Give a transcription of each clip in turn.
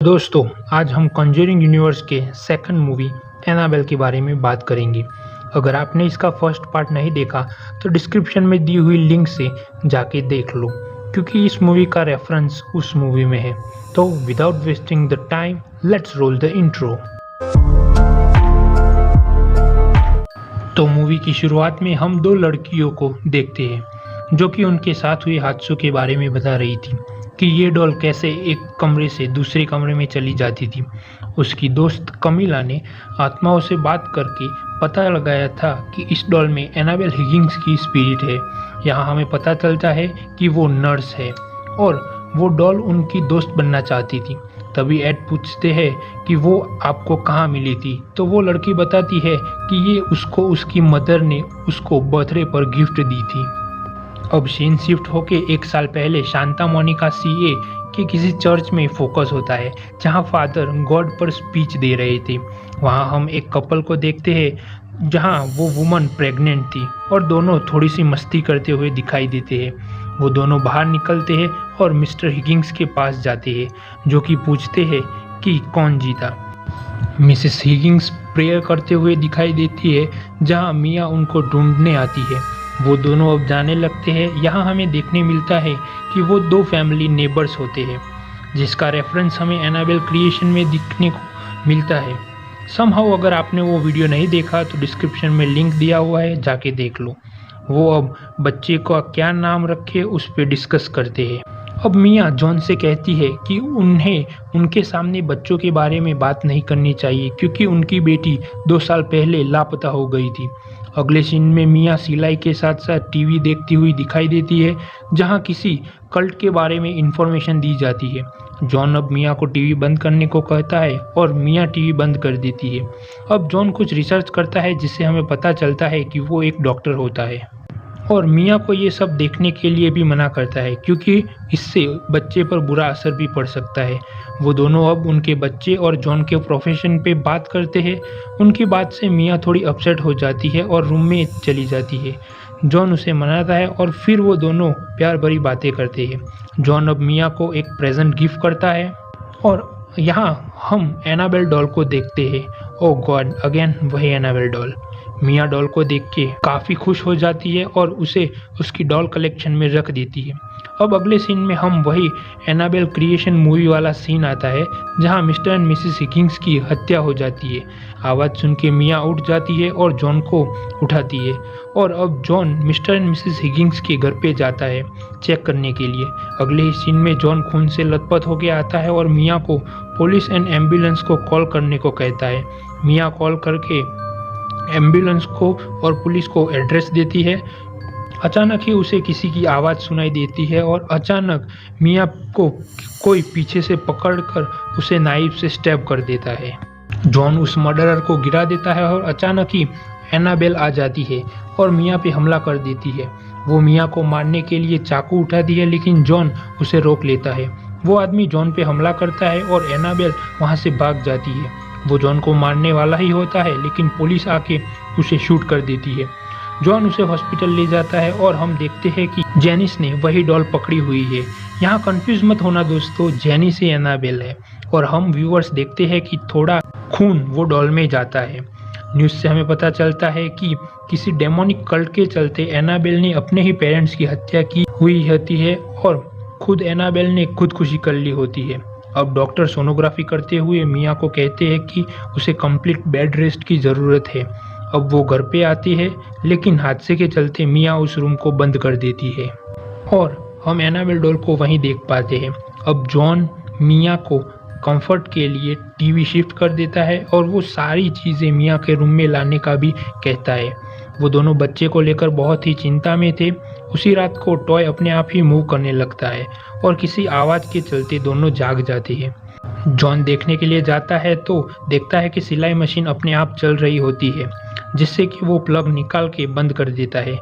दोस्तों, आज हम कॉन्जरिंग यूनिवर्स के सेकंड मूवी एनाबेल के बारे में बात करेंगे। अगर आपने इसका फर्स्ट पार्ट नहीं देखा तो डिस्क्रिप्शन में दी हुई लिंक से जाके देख लो, क्योंकि इस मूवी का रेफरेंस उस मूवी में है। तो without wasting the time, let's roll the intro. तो मूवी की शुरुआत में हम दो लड़कियों को देखते हैं जो कि उनके साथ हुए हादसों के बारे में बता रही थी कि ये डॉल कैसे एक कमरे से दूसरे कमरे में चली जाती थी। उसकी दोस्त कमिला ने आत्माओं से बात करके पता लगाया था कि इस डॉल में एनाबेल हिगिंस की स्पिरिट है। यहाँ हमें पता चलता है कि वो नर्स है और वो डॉल उनकी दोस्त बनना चाहती थी। तभी एड पूछते हैं कि वो आपको कहाँ मिली थी, तो वो लड़की बताती है कि ये उसको उसकी मदर ने उसको बर्थडे पर गिफ्ट दी थी। अब सीन शिफ्ट होके 1 साल पहले शांता मोनिका सीए के किसी चर्च में फोकस होता है, जहां फादर गॉड पर स्पीच दे रहे थे। वहां हम एक कपल को देखते हैं जहां वो वुमन प्रेग्नेंट थी और दोनों थोड़ी सी मस्ती करते हुए दिखाई देते हैं। वो दोनों बाहर निकलते हैं और मिस्टर हिगिंस के पास जाते हैं, जो कि पूछते हैं कि कौन जीता। मिसेस हिगिंस प्रेयर करते हुए दिखाई देती है, जहां मिया उनको ढूंढने आती है। वो दोनों अब जाने लगते हैं। यहाँ हमें देखने मिलता है कि वो दो फैमिली नेबर्स होते हैं, जिसका रेफरेंस हमें एनाबेल क्रिएशन में दिखने को मिलता है। समहाउ अगर आपने वो वीडियो नहीं देखा तो डिस्क्रिप्शन में लिंक दिया हुआ है, जाके देख लो। वो अब बच्चे का क्या नाम रखे उस पर डिस्कस करते हैं। अब मिया जॉन से कहती है कि उन्हें उनके सामने बच्चों के बारे में बात नहीं करनी चाहिए, क्योंकि उनकी बेटी 2 साल पहले लापता हो गई थी। अगले सीन में मिया सिलाई के साथ साथ टीवी देखती हुई दिखाई देती है, जहां किसी कल्ट के बारे में इंफॉर्मेशन दी जाती है। जॉन अब मिया को टीवी बंद करने को कहता है और मिया टीवी बंद कर देती है। अब जॉन कुछ रिसर्च करता है, जिससे हमें पता चलता है कि वो एक डॉक्टर होता है और मिया को ये सब देखने के लिए भी मना करता है, क्योंकि इससे बच्चे पर बुरा असर भी पड़ सकता है। वो दोनों अब उनके बच्चे और जॉन के प्रोफेशन पे बात करते हैं। उनकी बात से मिया थोड़ी अपसेट हो जाती है और रूम में चली जाती है। जॉन उसे मनाता है और फिर वो दोनों प्यार भरी बातें करते हैं। जॉन अब मिया को एक प्रेजेंट गिफ्ट करता है और यहाँ हम एनाबेल डॉल को देखते हैं। ओ गॉड, अगेन वही एनाबेल डॉल। मिया डॉल को देख के काफ़ी खुश हो जाती है और उसे उसकी डॉल कलेक्शन में रख देती है। अब अगले सीन में हम वही एनाबेल क्रिएशन मूवी वाला सीन आता है, जहां मिस्टर एंड मिसेस हिगिंस की हत्या हो जाती है। आवाज़ सुन के मिया उठ जाती है और जॉन को उठाती है और अब John mister and Mrs Higgins के घर पे जाता है चेक करने के लिए। अगले ही सीन में जॉन खून से लथपथ होके आता है और मिया को पुलिस एंड एम्बुलेंस को कॉल करने को कहता है। मिया कॉल करके एम्बुलेंस को और पुलिस को एड्रेस देती है। अचानक ही उसे किसी की आवाज़ सुनाई देती है और अचानक मिया को कोई पीछे से पकड़कर उसे नाइफ से स्टैब कर देता है। जॉन उस मर्डरर को गिरा देता है और अचानक ही एनाबेल आ जाती है और मिया पे हमला कर देती है। वो मिया को मारने के लिए चाकू उठाती है, लेकिन जॉन उसे रोक लेता है। वो आदमी जॉन पे हमला करता है और एनाबेल वहाँ से भाग जाती है। वो जॉन को मारने वाला ही होता है, लेकिन पुलिस आके उसे शूट कर देती है। जॉन उसे हॉस्पिटल ले जाता है और हम देखते हैं कि जेनिस ने वही डॉल पकड़ी हुई है। यहाँ कंफ्यूज मत होना दोस्तों, जेनिस ही एनाबेल है और हम व्यूअर्स देखते हैं कि थोड़ा खून वो डॉल में जाता है। न्यूज़ से हमें पता चलता है कि किसी डेमोनिक कल्ट के चलते एनाबेल ने अपने ही पेरेंट्स की हत्या की हुई होती है और खुद एनाबेल ने खुदकुशी कर ली होती है। अब डॉक्टर सोनोग्राफी करते हुए मिया को कहते हैं कि उसे कंप्लीट बेड रेस्ट की ज़रूरत है। अब वो घर पे आती है, लेकिन हादसे के चलते मिया उस रूम को बंद कर देती है और हम एनाबेल डॉल को वहीं देख पाते हैं। अब जॉन मिया को कंफर्ट के लिए टीवी शिफ्ट कर देता है और वो सारी चीज़ें मिया के रूम में लाने का भी कहता है। वो दोनों बच्चे को लेकर बहुत ही चिंता में थे। उसी रात को टॉय अपने आप ही मूव करने लगता है और किसी आवाज़ के चलते दोनों जाग जाते हैं। जॉन देखने के लिए जाता है तो देखता है कि सिलाई मशीन अपने आप चल रही होती है, जिससे कि वो प्लग निकाल के बंद कर देता है।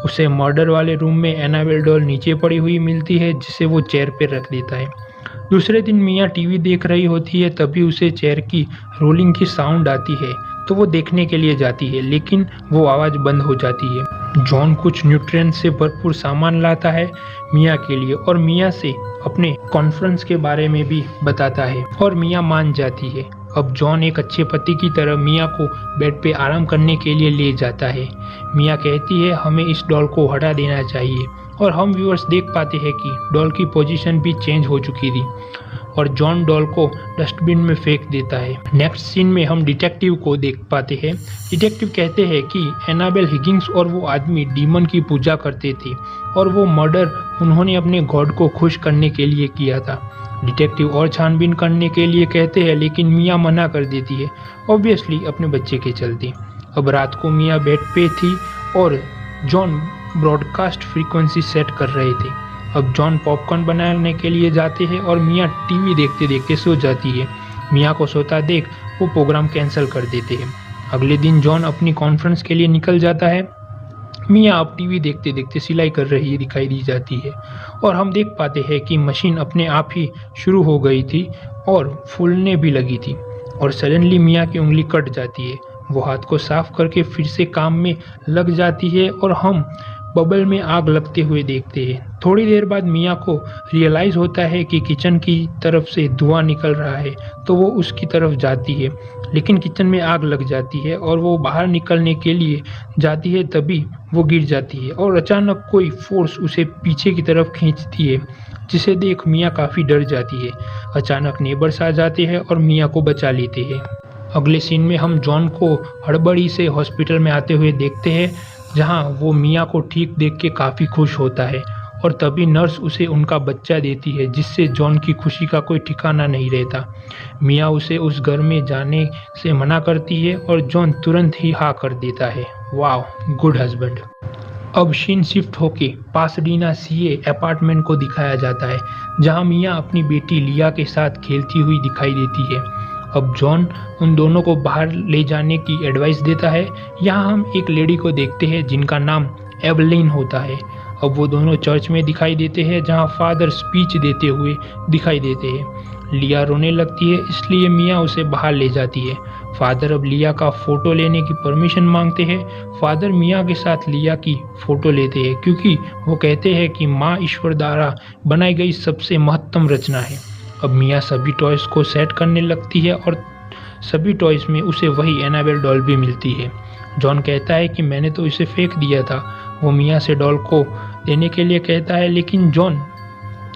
उसे मर्डर वाले रूम में एनाबेल डॉल नीचे पड़ी हुई मिलती है, जिसे वो चेयर पर रख देता है। दूसरे दिन मिया टीवी देख रही होती है, तभी उसे चेयर की रोलिंग की साउंड आती है, तो वो देखने के लिए जाती है, लेकिन वो आवाज़ बंद हो जाती है। जॉन कुछ न्यूट्रिएंट से भरपूर सामान लाता है मिया के लिए और मिया से अपने कॉन्फ्रेंस के बारे में भी बताता है और मिया मान जाती है। अब जॉन एक अच्छे पति की तरह मिया को बेड पे आराम करने के लिए ले जाता है। मिया कहती है हमें इस डॉल को हटा देना चाहिए और हम व्यूअर्स देख पाते हैं कि डॉल की पोजीशन भी चेंज हो चुकी थी और जॉन डॉल को डस्टबिन में फेंक देता है। नेक्स्ट सीन में हम डिटेक्टिव को देख पाते हैं। डिटेक्टिव कहते हैं कि एनाबेल हिगिंस और वो आदमी डीमन की पूजा करते थे और वो मर्डर उन्होंने अपने गॉड को खुश करने के लिए किया था। डिटेक्टिव और छानबीन करने के लिए कहते हैं लेकिन मिया मना कर देती है, ऑब्वियसली अपने बच्चे के चलते। अब रात को मिया बेड पे थी और जॉन ब्रॉडकास्ट फ्रीक्वेंसी सेट कर रहे थे। अब जॉन पॉपकॉर्न बनाने के लिए जाते हैं और मिया टीवी देखते देखते सो जाती है। मिया को सोता देख वो प्रोग्राम कैंसिल कर देते हैं। अगले दिन जॉन अपनी कॉन्फ्रेंस के लिए निकल जाता है। मिया अब टीवी देखते देखते सिलाई कर रही दिखाई दी जाती है और हम देख पाते हैं कि मशीन अपने आप ही शुरू हो गई थी और फूलने भी लगी थी और सडनली मिया की उंगली कट जाती है। वो हाथ को साफ करके फिर से काम में लग जाती है और हम बबल में आग लगते हुए देखते हैं। थोड़ी देर बाद मिया को रियलाइज़ होता है कि किचन की तरफ से धुआं निकल रहा है तो वो उसकी तरफ जाती है लेकिन किचन में आग लग जाती है और वो बाहर निकलने के लिए जाती है तभी वो गिर जाती है और अचानक कोई फोर्स उसे पीछे की तरफ खींचती है जिसे देख मिया काफ़ी डर जाती है। अचानक नेबर्स आ जाते हैं और मिया को बचा लेते हैं। अगले सीन में हम जॉन को हड़बड़ी से हॉस्पिटल में आते हुए देखते हैं जहां वो मिया को ठीक देख के काफ़ी खुश होता है और तभी नर्स उसे उनका बच्चा देती है जिससे जॉन की खुशी का कोई ठिकाना नहीं रहता। मिया उसे उस घर में जाने से मना करती है और जॉन तुरंत ही हाँ कर देता है। वाह, गुड हस्बैंड। अब सीन शिफ्ट होके पासडीना सीए अपार्टमेंट को दिखाया जाता है जहां मिया अपनी बेटी लिया के साथ खेलती हुई दिखाई देती है। अब जॉन उन दोनों को बाहर ले जाने की एडवाइस देता है। यहाँ हम एक लेडी को देखते हैं जिनका नाम एवलिन होता है। अब वो दोनों चर्च में दिखाई देते हैं जहाँ फादर स्पीच देते हुए दिखाई देते हैं। लिया रोने लगती है इसलिए मिया उसे बाहर ले जाती है। फादर अब लिया का फ़ोटो लेने की परमिशन मांगते हैं। फादर मिया के साथ लिया की फ़ोटो लेते हैं क्योंकि वो कहते हैं कि माँ ईश्वर द्वारा बनाई गई सबसे महत्तम रचना है। अब मिया सभी टॉयज़ को सेट करने लगती है और सभी टॉयज़ में उसे वही एनाबेल डॉल भी मिलती है। जॉन कहता है कि मैंने तो इसे फेंक दिया था। वो मिया से डॉल को देने के लिए कहता है लेकिन जॉन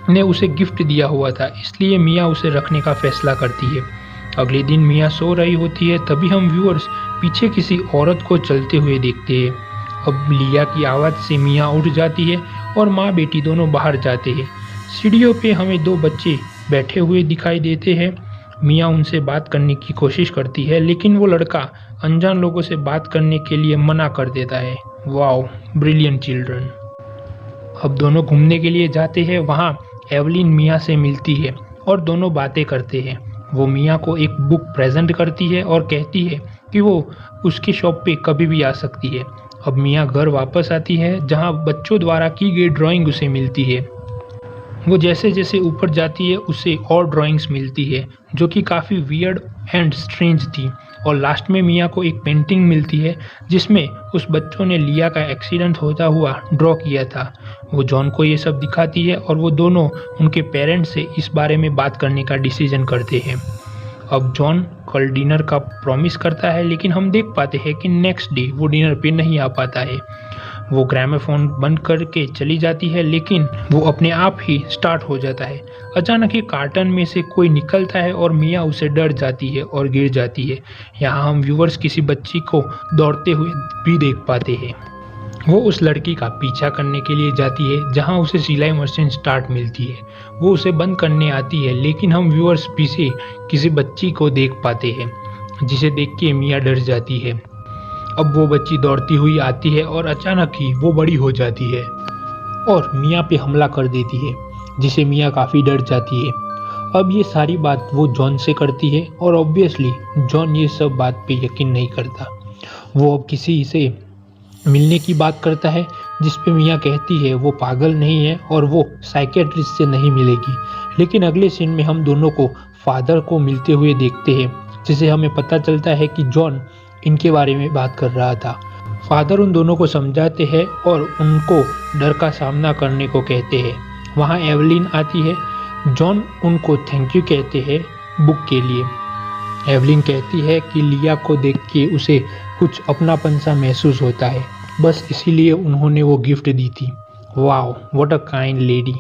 ने उसे गिफ्ट दिया हुआ था इसलिए मिया उसे रखने का फैसला करती है। अगले दिन मिया सो रही होती है तभी हम व्यूअर्स पीछे किसी औरत को चलते हुए देखते हैं। अब लिया की आवाज़ से मिया उठ जाती है और माँ बेटी दोनों बाहर जाते हैं। सीढ़ियों पे हमें दो बच्चे बैठे हुए दिखाई देते हैं। मिया उनसे बात करने की कोशिश करती है लेकिन वो लड़का अनजान लोगों से बात करने के लिए मना कर देता है। Wow, brilliant children. अब दोनों घूमने के लिए जाते हैं। वहाँ एवलिन मिया से मिलती है और दोनों बातें करते हैं। वो मिया को एक बुक प्रेजेंट करती है और कहती है कि वो उसकी शॉप पे कभी भी आ सकती है। अब मिया घर वापस आती है जहाँ बच्चों द्वारा की गई ड्राइंग उसे मिलती है। वो जैसे जैसे ऊपर जाती है उसे और ड्राइंग्स मिलती है जो कि काफ़ी वियर्ड एंड स्ट्रेंज थी और लास्ट में मिया को एक पेंटिंग मिलती है जिसमें उस बच्चों ने लिया का एक्सीडेंट होता हुआ ड्रॉ किया था। वो जॉन को ये सब दिखाती है और वो दोनों उनके पेरेंट्स से इस बारे में बात करने का डिसीजन करते हैं। अब जॉन कल डिनर का प्रॉमिस करता है लेकिन हम देख पाते हैं कि नेक्स्ट डे वो डिनर पे नहीं आ पाता है। वो ग्रामोफोन बंद करके चली जाती है लेकिन वो अपने आप ही स्टार्ट हो जाता है। अचानक ही कार्टन में से कोई निकलता है और मिया उसे डर जाती है और गिर जाती है। यहाँ हम व्यूअर्स किसी बच्ची को दौड़ते हुए भी देख पाते हैं। वो उस लड़की का पीछा करने के लिए जाती है जहाँ उसे सिलाई मशीन स्टार्ट मिलती है। वो उसे बंद करने आती है लेकिन हम व्यूअर्स पीछे किसी बच्ची को देख पाते हैं जिसे देख के मिया डर जाती है। अब वो बच्ची दौड़ती हुई आती है और अचानक ही वो बड़ी हो जाती है और मिया पे हमला कर देती है जिसे मिया काफ़ी डर जाती है। अब ये सारी बात वो जॉन से करती है और ऑब्वियसली जॉन ये सब बात पे यकीन नहीं करता। वो अब किसी से मिलने की बात करता है जिस पे मिया कहती है वो पागल नहीं है और वो साइकेट्रिस्ट से नहीं मिलेगी। लेकिन अगले सीन में हम दोनों को फादर को मिलते हुए देखते हैं जिसे हमें पता चलता है कि जॉन इनके बारे में बात कर रहा था। फादर उन दोनों को समझाते हैं और उनको डर का सामना करने को कहते हैं। वहाँ एवलिन आती है। जॉन उनको थैंक यू कहते हैं बुक के लिए। एवलिन कहती है कि लिया को देख के उसे कुछ अपनापन सा महसूस होता है, बस इसीलिए उन्होंने वो गिफ्ट दी थी। Wow, what a kind lady.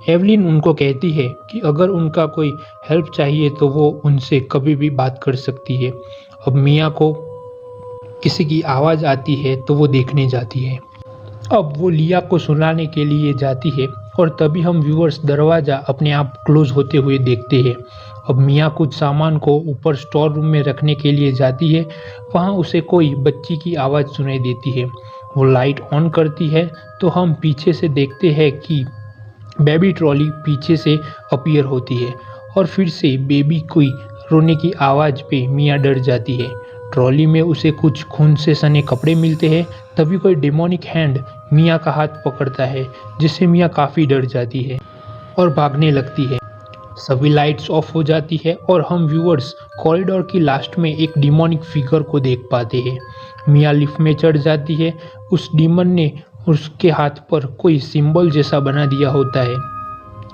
Evelyn उनको कहती है कि अगर उनका कोई हेल्प चाहिए तो वो उनसे कभी भी बात कर सकती है। अब मिया को किसी की आवाज़ आती है तो वो देखने जाती है। अब वो लिया को सुलाने के लिए जाती है और तभी हम व्यूअर्स दरवाज़ा अपने आप क्लोज होते हुए देखते हैं। अब मिया कुछ सामान को ऊपर स्टोर रूम में रखने के लिए जाती है। वहाँ उसे कोई बच्ची की आवाज़ सुनाई देती है। वो लाइट ऑन करती है तो हम पीछे से देखते हैं कि बेबी ट्रॉली पीछे से अपीयर होती है और फिर से बेबी कोई रोने की आवाज़ पे मिया डर जाती है। ट्रॉली में उसे कुछ खून से सने कपड़े मिलते हैं। तभी कोई डेमोनिक हैंड मिया का हाथ पकड़ता है, जिससे मिया काफ़ी डर जाती है और भागने लगती है। सभी लाइट्स ऑफ हो जाती है और हम व्यूअर्स कॉरिडोर की लास्ट में एक डिमोनिक फिगर को देख पाते हैं। मिया लिफ्ट में चढ़ जाती है। उस डीमन ने उसके हाथ पर कोई सिंबल जैसा बना दिया होता है।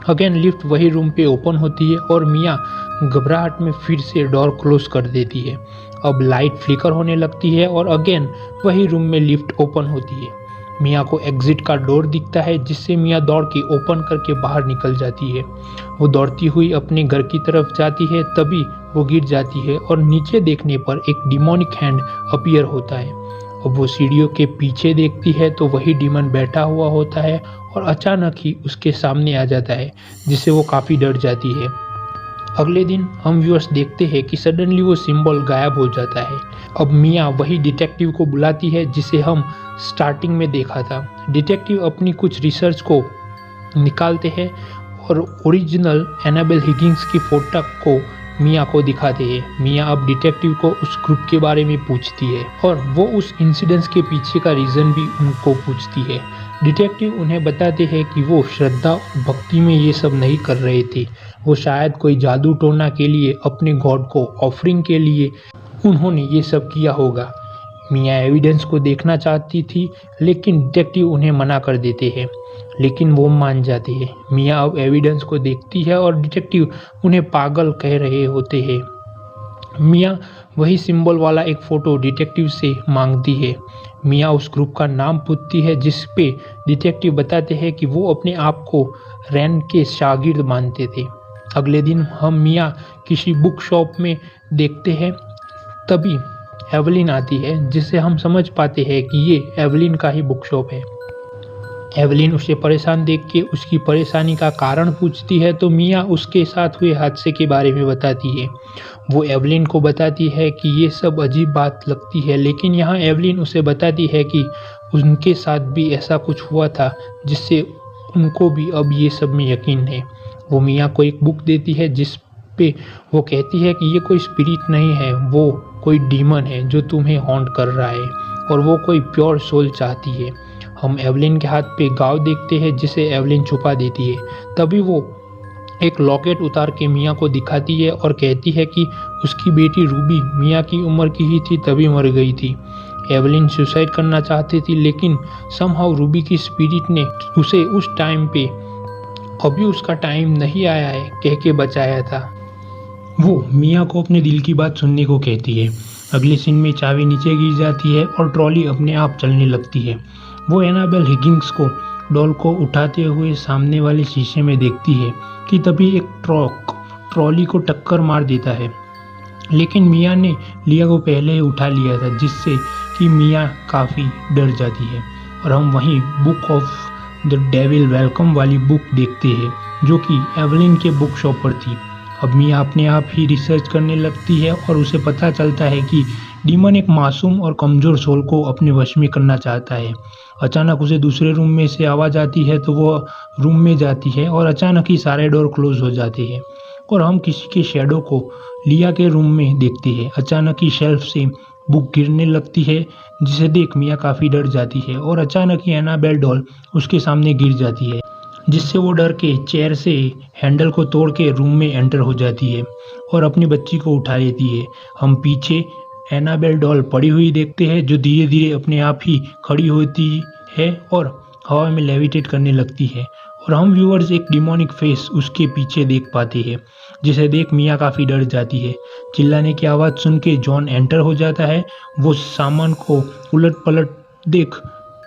अगेन लिफ्ट वही रूम पे ओपन होती है और मिया घबराहट में फिर से डोर क्लोज कर देती है। अब लाइट फ्लिकर होने लगती है और अगेन वही रूम में लिफ्ट ओपन होती है। मिया को एग्जिट का डोर दिखता है, जिससे मिया दौड़ के ओपन करके बाहर निकल जाती है। वो दौड़ती हुई अपने घर की तरफ जाती है, तभी वो गिर जाती है और नीचे देखने पर एक डिमोनिक हैंड अपीयर होता है। अब वो सीढ़ियों के पीछे देखती है तो वही डीमन बैठा हुआ होता है और अचानक ही उसके सामने आ जाता है, जिससे वो काफ़ी डर जाती है। अगले दिन हम व्यूअर्स देखते हैं कि सडनली वो सिंबल गायब हो जाता है। अब मिया वही डिटेक्टिव को बुलाती है जिसे हम स्टार्टिंग में देखा था। डिटेक्टिव अपनी कुछ रिसर्च को निकालते हैं और ओरिजिनल एनाबेल हिगिंस की फोटो को मिया को दिखाते हैं। मिया अब डिटेक्टिव को उस ग्रुप के बारे में पूछती है और वो उस इंसिडेंस के पीछे का रीज़न भी उनको पूछती है। डिटेक्टिव उन्हें बताते हैं कि वो श्रद्धा और भक्ति में ये सब नहीं कर रहे थे। वो शायद कोई जादू टोना के लिए अपने गॉड को ऑफरिंग के लिए उन्होंने ये सब किया होगा। मिया एविडेंस को देखना चाहती थी, लेकिन डिटेक्टिव उन्हें मना कर देते हैं, लेकिन वो मान जाते हैं। मिया अब एविडेंस को देखती है और डिटेक्टिव उन्हें पागल कह रहे होते हैं। मिया वही सिंबल वाला एक फ़ोटो डिटेक्टिव से मांगती है। मिया उस ग्रुप का नाम पूछती है, जिस पे डिटेक्टिव बताते हैं कि वो अपने आप को रैन के शागिर्द मानते थे। अगले दिन हम मिया किसी बुक शॉप में देखते हैं, तभी एवलिन आती है, जिससे हम समझ पाते हैं कि ये एवलिन का ही बुक शॉप है। एवलिन उसे परेशान देख के उसकी परेशानी का कारण पूछती है तो मिया उसके साथ हुए हादसे के बारे में बताती है। वो एवलिन को बताती है कि ये सब अजीब बात लगती है, लेकिन यहाँ एवलिन उसे बताती है कि उनके साथ भी ऐसा कुछ हुआ था, जिससे उनको भी अब ये सब में यकीन है। वो मिया को एक बुक देती है, जिस पे वो कहती है कि ये कोई स्पिरिट नहीं है, वो कोई डीमन है जो तुम्हें हॉन्ट कर रहा है और वो कोई प्योर सोल चाहती है। हम एवलिन के हाथ पे गाँव देखते हैं, जिसे एवलिन छुपा देती है। तभी वो एक लॉकेट उतार के मिया को दिखाती है और कहती है कि उसकी बेटी रूबी मिया की उम्र की ही थी, तभी मर गई थी। एवलिन सुसाइड करना चाहती थी, लेकिन समहाउ रूबी की स्पिरिट ने उसे उस टाइम पे अभी उसका टाइम नहीं आया है कह के बचाया था। वो मिया को अपने दिल की बात सुनने को कहती है। अगले सीन में चाबी नीचे गिर जाती है और ट्रॉली अपने आप चलने लगती है। वो एनाबेल हिगिंस को डॉल को उठाते हुए सामने वाले शीशे में देखती है कि तभी एक ट्रक ट्रॉली को टक्कर मार देता है, लेकिन मिया ने लिया को पहले ही उठा लिया था, जिससे कि मिया काफ़ी डर जाती है। और हम वहीं book of the devil welcome वाली बुक देखते हैं, जो कि एवलिन के बुक शॉप पर थी। अब मिया अपने आप ही रिसर्च करने लगती है और उसे पता चलता है कि डीमन एक मासूम और कमज़ोर सोल को अपने वश में करना चाहता है। अचानक उसे दूसरे रूम में से आवाज़ आती है तो वो रूम में जाती है और अचानक ही सारे डोर क्लोज हो जाते हैं और हम किसी के शैडो को लिया के रूम में देखते हैं। अचानक ही शेल्फ से बुक गिरने लगती है, जिसे देख मिया काफ़ी डर जाती है और अचानक ही एनाबेल डॉल उसके सामने गिर जाती है, जिससे वो डर के चेयर से हैंडल को तोड़ के रूम में एंटर हो जाती है और अपनी बच्ची को उठा लेती है। हम पीछे एनाबेल डॉल पड़ी हुई देखते हैं जो धीरे धीरे अपने आप ही खड़ी होती है और हवा में लेविटेट करने लगती है और हम व्यूअर्स एक डिमोनिक फेस उसके पीछे देख पाते हैं, जिसे देख मिया काफ़ी डर जाती है। चिल्लाने की आवाज़ सुन के जॉन एंटर हो जाता है। वो सामान को उलट पलट देख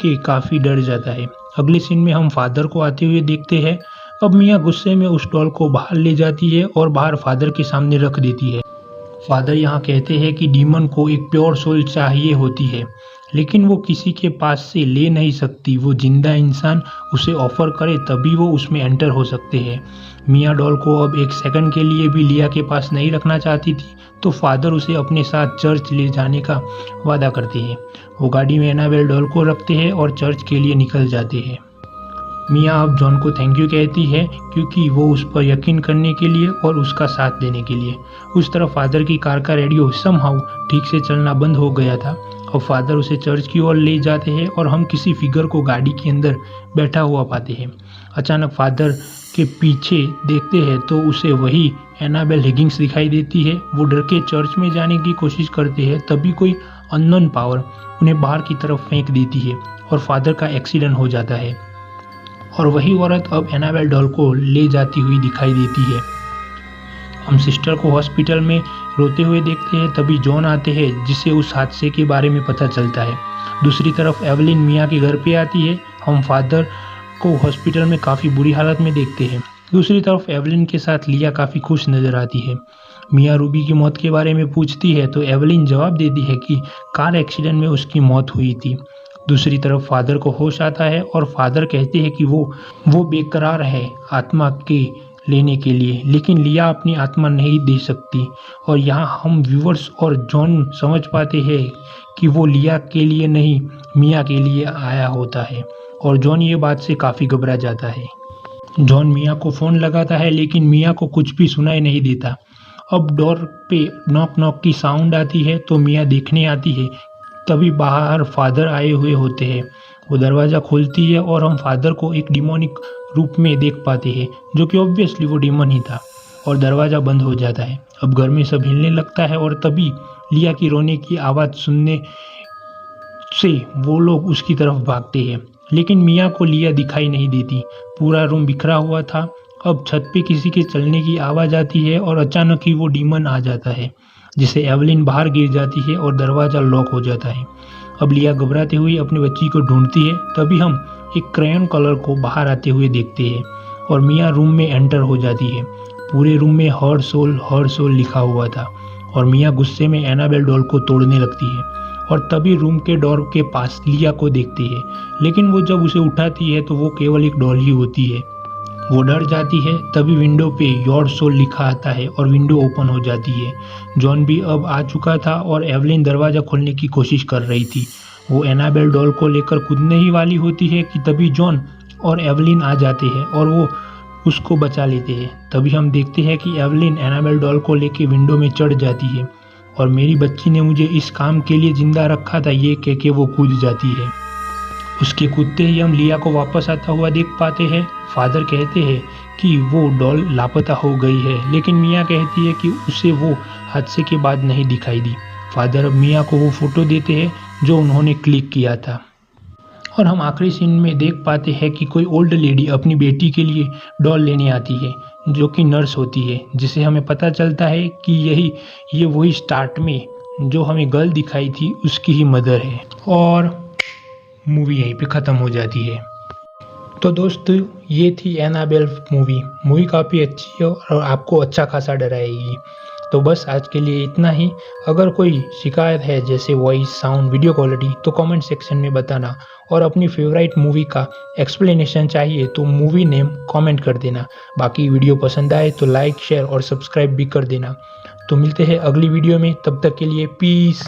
के काफ़ी डर जाता है। अगले सीन में हम फादर को आते हुए देखते हैं। अब मिया गुस्से में उस डॉल को बाहर ले जाती है और बाहर फादर के सामने रख देती है। फादर यहाँ कहते हैं कि डीमन को एक प्योर सोल चाहिए होती है, लेकिन वो किसी के पास से ले नहीं सकती। वो जिंदा इंसान उसे ऑफर करे तभी वो उसमें एंटर हो सकते हैं। मिया डॉल को अब एक सेकंड के लिए भी लिया के पास नहीं रखना चाहती थी, तो फादर उसे अपने साथ चर्च ले जाने का वादा करते हैं। वो गाड़ी में एनाबेल डॉल को रखते हैं और चर्च के लिए निकल जाते हैं। मिया अब जॉन को थैंक यू कहती है क्योंकि वो उस पर यकीन करने के लिए और उसका साथ देने के लिए। उस तरफ फादर की कार का रेडियो समहाउ ठीक से चलना बंद हो गया था। अब फादर उसे चर्च की ओर ले जाते हैं और हम किसी फिगर को गाड़ी के अंदर बैठा हुआ पाते हैं। अचानक फादर के पीछे देखते हैं तो उसे वही एनाबेल हिगिंस दिखाई देती है। वो डर के चर्च में जाने की कोशिश करते हैं, तभी कोई अननोन पावर उन्हें बाहर की तरफ फेंक देती है और फादर का एक्सीडेंट हो जाता है और वही औरत अब एनाबेल डॉल को ले जाती हुई दिखाई देती है। हम सिस्टर को हॉस्पिटल में रोते हुए देखते हैं, तभी जॉन आते हैं जिसे उस हादसे के बारे में पता चलता है। दूसरी तरफ एवलिन मिया के घर पे आती है। हम फादर को हॉस्पिटल में काफ़ी बुरी हालत में देखते हैं। दूसरी तरफ एवलिन के साथ लिया काफ़ी खुश नज़र आती है। मिया रूबी की मौत के बारे में पूछती है तो एवलिन जवाब देती है कि कार एक्सीडेंट में उसकी मौत हुई थी। दूसरी तरफ फादर को होश आता है और फादर कहते हैं कि वो बेकरार है आत्मा के लेने के लिए, लेकिन लिया अपनी आत्मा नहीं दे सकती। और यहाँ हम व्यूअर्स और जॉन समझ पाते हैं कि वो लिया के लिए नहीं मिया के लिए आया होता है और जॉन ये बात से काफ़ी घबरा जाता है। जॉन मिया को फ़ोन लगाता है लेकिन मिया को कुछ भी सुनाई नहीं देता। अब डोर पे नॉक नॉक की साउंड आती है तो मिया देखने आती है, तभी बाहर फादर आए हुए होते हैं। वो दरवाज़ा खोलती है और हम फादर को एक डिमोनिक रूप में देख पाते हैं, जो कि ऑब्वियसली वो डीमन ही था, और दरवाज़ा बंद हो जाता है। अब घर में सब हिलने लगता है और तभी लिया की रोने की आवाज़ सुनने से वो लोग उसकी तरफ भागते हैं, लेकिन मिया को लिया दिखाई नहीं देती। पूरा रूम बिखरा हुआ था। अब छत पे किसी के चलने की आवाज़ आती है और अचानक ही वो डीमन आ जाता है, जिससे एवलिन बाहर गिर जाती है और दरवाज़ा लॉक हो जाता है। अब लिया घबराते हुए अपनी बच्ची को ढूंढती है, तभी हम एक क्रेयन कलर को बाहर आते हुए देखते हैं और मिया रूम में एंटर हो जाती है। पूरे रूम में हर सोल लिखा हुआ था और मिया गुस्से में एनाबेल डॉल को तोड़ने लगती है और तभी रूम के डोर के पास लिया को देखती है, लेकिन वो जब उसे उठाती है तो वो केवल एक डॉल ही होती है। वो डर जाती है, तभी विंडो पे योर सोल लिखा आता है और विंडो ओपन हो जाती है। जॉन भी अब आ चुका था और एवलिन दरवाज़ा खोलने की कोशिश कर रही थी। वो एनाबेल डॉल को लेकर कूदने ही वाली होती है कि तभी जॉन और एवलिन आ जाते हैं और वो उसको बचा लेते हैं। तभी हम देखते हैं कि एवलिन एनाबेल डॉल को लेकर विंडो में चढ़ जाती है और मेरी बच्ची ने मुझे इस काम के लिए जिंदा रखा था, ये कह के वो कूद जाती है। उसके कूदते ही हम लिया को वापस आता हुआ देख पाते हैं। फादर कहते हैं कि वो डॉल लापता हो गई है, लेकिन मिया कहती है कि उसे वो हादसे के बाद नहीं दिखाई दी। फादर अब मिया को वो फोटो देते हैं जो उन्होंने क्लिक किया था और हम आखिरी सीन में देख पाते हैं कि कोई ओल्ड लेडी अपनी बेटी के लिए डॉल लेने आती है, जो कि नर्स होती है, जिसे हमें पता चलता है कि ये वही स्टार्ट में जो हमें गर्ल दिखाई थी उसकी ही मदर है। और मूवी यहीं पे ख़त्म हो जाती है। तो दोस्तों ये थी एनाबेल मूवी काफ़ी अच्छी है और आपको अच्छा खासा डराएगी। तो बस आज के लिए इतना ही। अगर कोई शिकायत है जैसे वॉइस, साउंड, वीडियो क्वालिटी तो कमेंट सेक्शन में बताना, और अपनी फेवरेट मूवी का एक्सप्लेनेशन चाहिए तो मूवी नेम कमेंट कर देना। बाकी वीडियो पसंद आए तो लाइक, शेयर और सब्सक्राइब भी कर देना। तो मिलते हैं अगली वीडियो में, तब तक के लिए पीस।